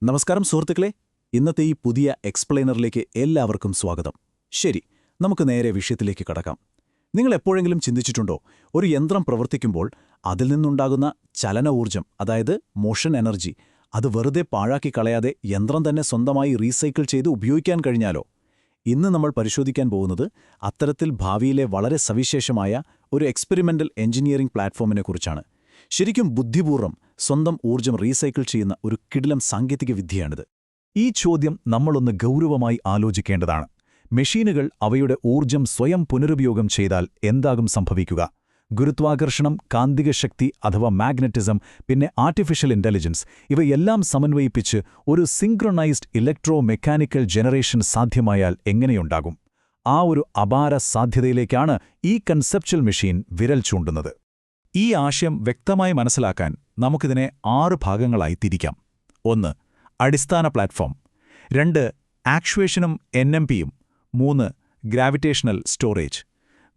നമസ്കാരം സുഹൃത്തുക്കളെ, ഇന്നത്തെ ഈ പുതിയ എക്സ്പ്ലെയിനറിലേക്ക് എല്ലാവർക്കും സ്വാഗതം. ശരി, നമുക്ക് നേരെ വിഷയത്തിലേക്ക് കടക്കാം. നിങ്ങൾ എപ്പോഴെങ്കിലും ചിന്തിച്ചിട്ടുണ്ടോ, ഒരു യന്ത്രം പ്രവർത്തിക്കുമ്പോൾ അതിൽ നിന്നുണ്ടാകുന്ന ചലന ഊർജ്ജം, അതായത് മോഷൻ എനർജി, അത് വെറുതെ പാഴാക്കി കളയാതെ യന്ത്രം തന്നെ സ്വന്തമായി റീസൈക്കിൾ ചെയ്ത് ഉപയോഗിക്കാൻ കഴിഞ്ഞാലോ? ഇന്ന് നമ്മൾ പരിശോധിക്കാൻ പോകുന്നത് അത്തരത്തിൽ ഭാവിയിലെ വളരെ സവിശേഷമായ ഒരു എക്സ്പെരിമെന്റൽ എഞ്ചിനീയറിംഗ് പ്ലാറ്റ്ഫോമിനെക്കുറിച്ചാണ്. ശരിക്കും ബുദ്ധിപൂർവ്വം സ്വന്തം ഊർജ്ജം റീസൈക്കിൾ ചെയ്യുന്ന ഒരു കിടിലം സാങ്കേതിക വിദ്യയാണിത്. ഈ ചോദ്യം നമ്മളൊന്ന് ഗൗരവമായി ആലോചിക്കേണ്ടതാണ്. മെഷീനുകൾ അവയുടെ ഊർജ്ജം സ്വയം പുനരുപയോഗം ചെയ്താൽ എന്താകും സംഭവിക്കുക? ഗുരുത്വാകർഷണം, കാന്തികശക്തി അഥവാ മാഗ്നറ്റിസം, പിന്നെ ആർട്ടിഫിഷ്യൽ ഇന്റലിജൻസ്, ഇവയെല്ലാം സമന്വയിപ്പിച്ച് ഒരു സിങ്ക്രണൈസ്ഡ് ഇലക്ട്രോ മെക്കാനിക്കൽ ജനറേഷൻ സാധ്യമായാൽ എങ്ങനെയുണ്ടാകും? ആ ഒരു അപാര സാധ്യതയിലേക്കാണ് ഈ കൺസെപ്ച്വൽ മെഷീൻ വിരൽ ചൂണ്ടുന്നത്. ഈ ആശയം വ്യക്തമായി മനസ്സിലാക്കാൻ നമുക്കിതിനെ 6 ഭാഗങ്ങളായി തിരിക്കാം. 1. അടിസ്ഥാന platform. 2. ആക്ച്വേഷനും NMPയും. 3. Gravitational storage.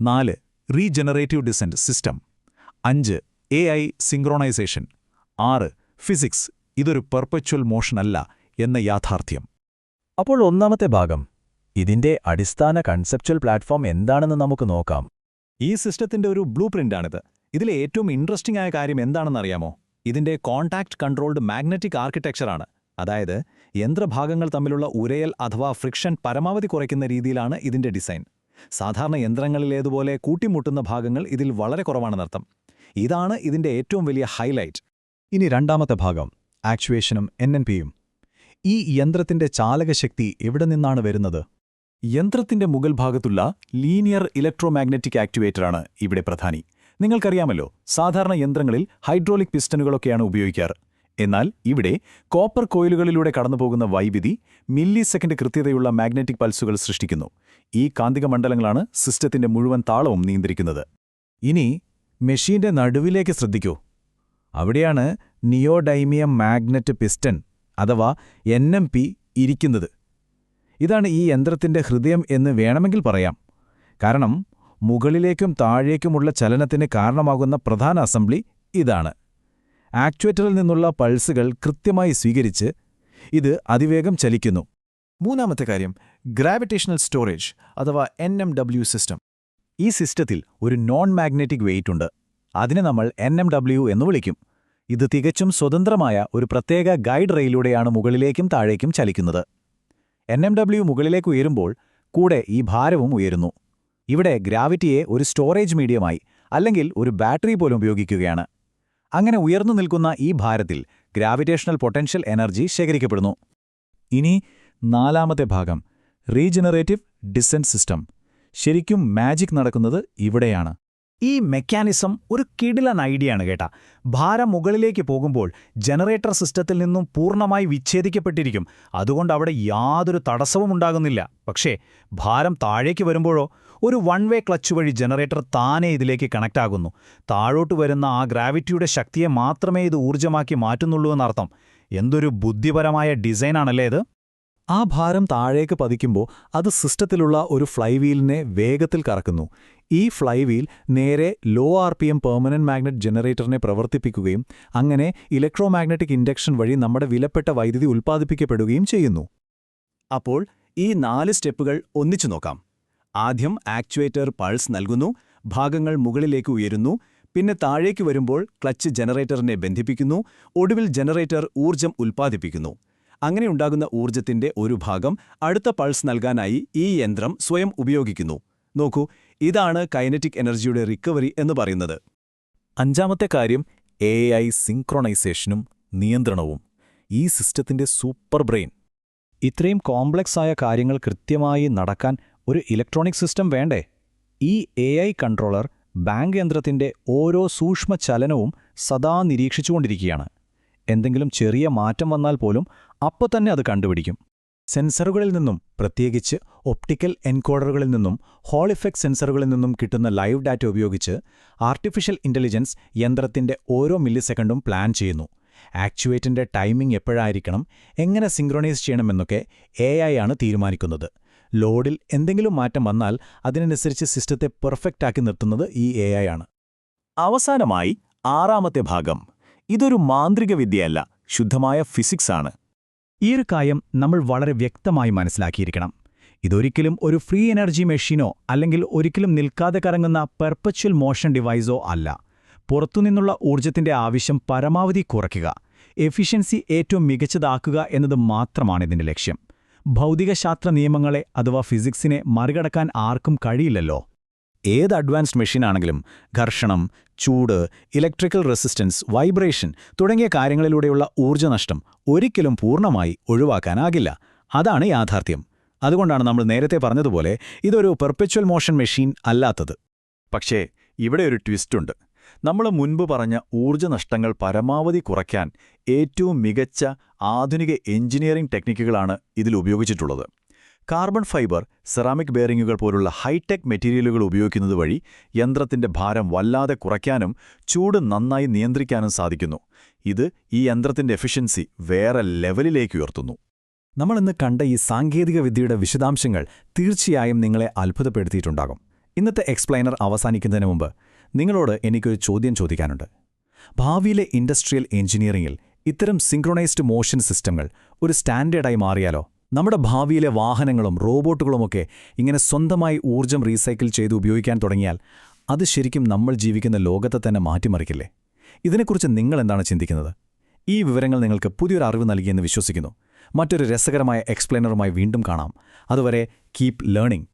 4. Regenerative descent system. 5. AI സിങ്ക്രോണൈസേഷൻ. 6. Physics, ഇതൊരു പെർപ്പച്വൽ മോഷനല്ല എന്ന യാഥാർത്ഥ്യം. അപ്പോൾ ഒന്നാമത്തെ ഭാഗം, ഇതിന്റെ അടിസ്ഥാന കൺസെപ്ച്വൽ പ്ലാറ്റ്ഫോം എന്താണെന്ന് നമുക്ക് നോക്കാം. ഈ സിസ്റ്റത്തിന്റെ ഒരു ബ്ലൂ പ്രിന്റാണിത്. ഇതിലെ ഏറ്റവും ഇൻട്രസ്റ്റിംഗ് ആയ കാര്യം എന്താണെന്നറിയാമോ? ഇതിന്റെ കോൺടാക്ട് കൺട്രോൾഡ് മാഗ്നറ്റിക് ആർക്കിടെക്ചറാണ്. അതായത് യന്ത്രഭാഗങ്ങൾ തമ്മിലുള്ള ഉരയൽ അഥവാ ഫ്രിക്ഷൻ പരമാവധി കുറയ്ക്കുന്ന രീതിയിലാണ് ഇതിന്റെ ഡിസൈൻ. സാധാരണ യന്ത്രങ്ങളിലേതുപോലെ കൂട്ടിമുട്ടുന്ന ഭാഗങ്ങൾ ഇതിൽ വളരെ കുറവാണെന്നർത്ഥം. ഇതാണ് ഇതിന്റെ ഏറ്റവും വലിയ ഹൈലൈറ്റ്. ഇനി രണ്ടാമത്തെ ഭാഗം, ആക്ച്വേഷനും NMPയും. ഈ യന്ത്രത്തിന്റെ ചാലകശക്തി എവിടെ നിന്നാണ് വരുന്നത്? യന്ത്രത്തിന്റെ മുകൾ ഭാഗത്തുള്ള ലീനിയർ ഇലക്ട്രോമാഗ്നറ്റിക് ആക്യുവേറ്ററാണ് ഇവിടെ പ്രധാനി. നിങ്ങൾക്കറിയാമല്ലോ, സാധാരണ യന്ത്രങ്ങളിൽ ഹൈഡ്രോളിക് പിസ്റ്റണുകളൊക്കെയാണ് ഉപയോഗിക്കാറ്. എന്നാൽ ഇവിടെ കോപ്പർ കോയിലുകളിലൂടെ കടന്നുപോകുന്ന വൈദ്യുതി മില്ലി സെക്കൻഡ് കൃത്യതയുള്ള മാഗ്നറ്റിക് പൾസുകൾ സൃഷ്ടിക്കുന്നു. ഈ കാന്തിക മണ്ഡലങ്ങളാണ് സിസ്റ്റത്തിന്റെ മുഴുവൻ താളവും നിയന്ത്രിക്കുന്നത്. ഇനി മെഷീന്റെ നടുവിലേക്ക് ശ്രദ്ധിക്കൂ. അവിടെയാണ് നിയോഡൈമിയം മാഗ്നറ്റ് പിസ്റ്റൺ അഥവാ NMP ഇരിക്കുന്നത്. ഇതാണ് ഈ യന്ത്രത്തിന്റെ ഹൃദയം എന്ന് വേണമെങ്കിൽ പറയാം. കാരണം മുകളിലേക്കും താഴേക്കുമുള്ള ചലനത്തിന് കാരണമാകുന്ന പ്രധാന അസംബ്ലി ഇതാണ്. ആക്ച്വേറ്ററിൽ നിന്നുള്ള പൾസുകൾ കൃത്യമായി സ്വീകരിച്ച് ഇത് അതിവേഗം ചലിക്കുന്നു. മൂന്നാമത്തെ കാര്യം, ഗ്രാവിറ്റേഷണൽ സ്റ്റോറേജ് അഥവാ NMW സിസ്റ്റം. ഈ സിസ്റ്റത്തിൽ ഒരു നോൺ മാഗ്നറ്റിക് വെയിറ്റ് ഉണ്ട്. അതിനെ നമ്മൾ NMW എന്ന് വിളിക്കും. ഇത് തികച്ചും സ്വതന്ത്രമായ ഒരു പ്രത്യേക ഗൈഡ് റെയിലൂടെയാണ് മുകളിലേക്കും താഴേക്കും ചലിക്കുന്നത്. NMW മുകളിലേക്ക് ഉയരുമ്പോൾ കൂടെ ഈ ഭാരവും ഉയരുന്നു. ഇവിടെ ഗ്രാവിറ്റിയെ ഒരു സ്റ്റോറേജ് മീഡിയമായി അല്ലെങ്കിൽ ഒരു ബാറ്ററി പോലും ഉപയോഗിക്കുകയാണ്. അങ്ങനെ ഉയർന്നു നിൽക്കുന്ന ഈ ഭാരത്തിൽ ഗ്രാവിറ്റേഷണൽ പൊട്ടൻഷ്യൽ എനർജി ശേഖരിക്കപ്പെടുന്നു. ഇനി നാലാമത്തെ ഭാഗം, റീജനറേറ്റീവ് ഡിസെന്റ് സിസ്റ്റം. ശരിക്കും മാജിക് നടക്കുന്നത് ഇവിടെയാണ്. ഈ മെക്കാനിസം ഒരു കിടിലൻ ഐഡിയയാണ് കേട്ടാ. ഭാരം മുകളിലേക്ക് പോകുമ്പോൾ ജനറേറ്റർ സിസ്റ്റത്തിൽ നിന്നും പൂർണ്ണമായി വിച്ഛേദിക്കപ്പെട്ടിരിക്കും. അതുകൊണ്ട് അവിടെ യാതൊരു തടസ്സവും ഉണ്ടാകുന്നില്ല. പക്ഷേ ഭാരം താഴേക്ക് വരുമ്പോഴോ ഒരു വൺ വേ ക്ലച്ച് വഴി ജനറേറ്റർ താനേ ഇതിലേക്ക് കണക്റ്റ് ആകുന്നു. താഴോട്ട് വരുന്ന ആ ഗ്രാവിറ്റിയുടെ ശക്തിയെ മാത്രമേ ഇത് ഊർജ്ജമാക്കി മാറ്റുന്നുള്ളൂ എന്നർത്ഥം. എന്തൊരു ബുദ്ധിപരമായ ഡിസൈനാണല്ലേ ഇത്! ആ ഭാരം താഴേക്ക് പതിക്കുമ്പോൾ അത് സിസ്റ്റത്തിലുള്ള ഒരു ഫ്ലൈവീലിനെ വേഗത്തിൽ കറക്കുന്നു. ഈ ഫ്ലൈവീൽ നേരെ ലോ RPM പെർമനന്റ് മാഗ്നറ്റ് ജനറേറ്ററിനെ പ്രവർത്തിപ്പിക്കുകയും അങ്ങനെ ഇലക്ട്രോമാഗ്നറ്റിക് ഇൻഡക്ഷൻ വഴി നമ്മുടെ വിലപ്പെട്ട വൈദ്യുതി ഉൽപ്പാദിപ്പിക്കപ്പെടുകയും ചെയ്യുന്നു. അപ്പോൾ ഈ 4 സ്റ്റെപ്പുകൾ ഒന്നിച്ചു നോക്കാം. ആദ്യം ആക്ച്വേറ്റർ പൾസ് നൽകുന്നു, ഭാഗങ്ങൾ മുകളിലേക്ക് ഉയരുന്നു, പിന്നെ താഴേക്ക് വരുമ്പോൾ ക്ലച്ച് ജനറേറ്ററിനെ ബന്ധിപ്പിക്കുന്നു, ഒടുവിൽ ജനറേറ്റർ ഊർജ്ജം ഉൽപ്പാദിപ്പിക്കുന്നു. അങ്ങനെയുണ്ടാകുന്ന ഊർജ്ജത്തിന്റെ ഒരു ഭാഗം അടുത്ത പൾസ് നൽകാനായി ഈ യന്ത്രം സ്വയം ഉപയോഗിക്കുന്നു. നോക്കൂ, ഇതാണ് കൈനറ്റിക് എനർജിയുടെ റിക്കവറി എന്ന് പറയുന്നത്. അഞ്ചാമത്തെ കാര്യം, AI സിങ്ക്രണൈസേഷനും നിയന്ത്രണവും. ഈ സിസ്റ്റത്തിന്റെ സൂപ്പർ ബ്രെയിൻ. ഇത്രയും കോംപ്ലക്സ് ആയ കാര്യങ്ങൾ കൃത്യമായി നടക്കാൻ ഒരു ഇലക്ട്രോണിക് സിസ്റ്റം വേണ്ടേ? ഈ AI കൺട്രോളർ ബാങ്ക് യന്ത്രത്തിന്റെ ഓരോ സൂക്ഷ്മ ചലനവും സദാ നിരീക്ഷിച്ചുകൊണ്ടിരിക്കുകയാണ്. എന്തെങ്കിലും ചെറിയ മാറ്റം വന്നാൽ പോലും അപ്പോൾ തന്നെ അത് കണ്ടുപിടിക്കും. സെൻസറുകളിൽ നിന്നും, പ്രത്യേകിച്ച് ഒപ്റ്റിക്കൽ എൻകോഡറുകളിൽ നിന്നും ഹോൾ ഇഫക്റ്റ് സെൻസറുകളിൽ നിന്നും കിട്ടുന്ന ലൈവ് ഡാറ്റ ഉപയോഗിച്ച് ആർട്ടിഫിഷ്യൽ ഇന്റലിജൻസ് യന്ത്രത്തിന്റെ ഓരോ മില്ലിസെക്കൻഡും പ്ലാൻ ചെയ്യുന്നു. ആക്ച്വേറ്റിന്റെ ടൈമിംഗ് എപ്പോഴായിരിക്കണം, എങ്ങനെ സിങ്ക്രണൈസ് ചെയ്യണമെന്നൊക്കെ AI ആണ് തീരുമാനിക്കുന്നത്. ലോഡിൽ എന്തെങ്കിലും മാറ്റം വന്നാൽ അതിനനുസരിച്ച് സിസ്റ്റത്തെ പെർഫെക്റ്റാക്കി നിർത്തുന്നത് ഈ AI ആണ്. അവസാനമായി 6ാമത്തെ ഭാഗം. ഇതൊരു മാന്ത്രിക വിദ്യയല്ല, ശുദ്ധമായ ഫിസിക്സാണ്. ഈയൊരു കാര്യം നമ്മൾ വളരെ വ്യക്തമായി മനസ്സിലാക്കിയിരിക്കണം. ഇതൊരിക്കലും ഒരു ഫ്രീ എനർജി മെഷീനോ അല്ലെങ്കിൽ ഒരിക്കലും നിൽക്കാതെ കറങ്ങുന്ന പെർപ്പച്വൽ മോഷൻ ഡിവൈസോ അല്ല. പുറത്തുനിന്നുള്ള ഊർജ്ജത്തിന്റെ ആവശ്യം പരമാവധി കുറയ്ക്കുക, എഫിഷ്യൻസി ഏറ്റവും മികച്ചതാക്കുക എന്നത് മാത്രമാണ് ഇതിന്റെ ലക്ഷ്യം. ഭൗതികശാസ്ത്ര നിയമങ്ങളെ അഥവാ ഫിസിക്സിനെ മറികടക്കാൻ ആർക്കും കഴിയില്ലല്ലോ. ഏത് അഡ്വാൻസ്ഡ് മെഷീനാണെങ്കിലും ഘർഷണം, ചൂട്, ഇലക്ട്രിക്കൽ റെസിസ്റ്റൻസ്, വൈബ്രേഷൻ തുടങ്ങിയ കാര്യങ്ങളിലൂടെയുള്ള ഊർജ്ജനഷ്ടം ഒരിക്കലും പൂർണ്ണമായി ഒഴിവാക്കാനാകില്ല. അതാണ് യാഥാർത്ഥ്യം. അതുകൊണ്ടാണ് നമ്മൾ നേരത്തെ പറഞ്ഞതുപോലെ ഇതൊരു പെർപ്പച്വൽ മോഷൻ മെഷീൻ അല്ലാത്തത്. പക്ഷേ ഇവിടെ ഒരു ട്വിസ്റ്റുണ്ട്. നമ്മൾ മുൻപ് പറഞ്ഞ ഊർജ്ജനഷ്ടങ്ങൾ പരമാവധി കുറയ്ക്കാൻ ഏറ്റവും മികച്ച ആധുനിക എഞ്ചിനീയറിംഗ് ടെക്നിക്കുകളാണ് ഇതിൽ ഉപയോഗിച്ചിട്ടുള്ളത്. കാർബൺ ഫൈബർ, സെറാമിക് ബെയറിങ്ങുകൾ പോലുള്ള ഹൈടെക് മെറ്റീരിയലുകൾ ഉപയോഗിക്കുന്നത് വഴി യന്ത്രത്തിന്റെ ഭാരം വല്ലാതെ കുറയ്ക്കാനും ചൂട് നന്നായി നിയന്ത്രിക്കാനും സാധിക്കുന്നു. ഇത് ഈ യന്ത്രത്തിന്റെ എഫിഷ്യൻസി വേറെ ലെവലിലേക്ക് ഉയർത്തുന്നു. നമ്മളിന്ന് കണ്ട ഈ സാങ്കേതികവിദ്യയുടെ വിശദാംശങ്ങൾ തീർച്ചയായും നിങ്ങളെ അത്ഭുതപ്പെടുത്തിയിട്ടുണ്ടാകും. ഇന്നത്തെ എക്സ്പ്ലെയിനർ അവസാനിക്കുന്നതിന് മുമ്പ് നിങ്ങളോട് എനിക്കൊരു ചോദ്യം ചോദിക്കാനുണ്ട്. ഭാവിയിലെ ഇൻഡസ്ട്രിയൽ എഞ്ചിനീയറിംഗിൽ ഇത്തരം സിങ്ക്രണൈസ്ഡ് മോഷൻ സിസ്റ്റങ്ങൾ ഒരു സ്റ്റാൻഡേർഡായി മാറിയാലോ? നമ്മുടെ ഭാവിയിലെ വാഹനങ്ങളും റോബോട്ടുകളുമൊക്കെ ഇങ്ങനെ സ്വന്തമായി ഊർജ്ജം റീസൈക്കിൾ ചെയ്ത് ഉപയോഗിക്കാൻ തുടങ്ങിയാൽ അത് ശരിക്കും നമ്മൾ ജീവിക്കുന്ന ലോകത്തെ തന്നെ മാറ്റിമറിക്കില്ലേ? ഇതിനെക്കുറിച്ച് നിങ്ങളെന്താണ് ചിന്തിക്കുന്നത്? ഈ വിവരങ്ങൾ നിങ്ങൾക്ക് പുതിയൊരു അറിവ് നൽകിയെന്ന് വിശ്വസിക്കുന്നു. മറ്റൊരു രസകരമായ എക്സ്പ്ലെയിനറുമായി വീണ്ടും കാണാം. അതുവരെ കീപ് ലേണിംഗ്.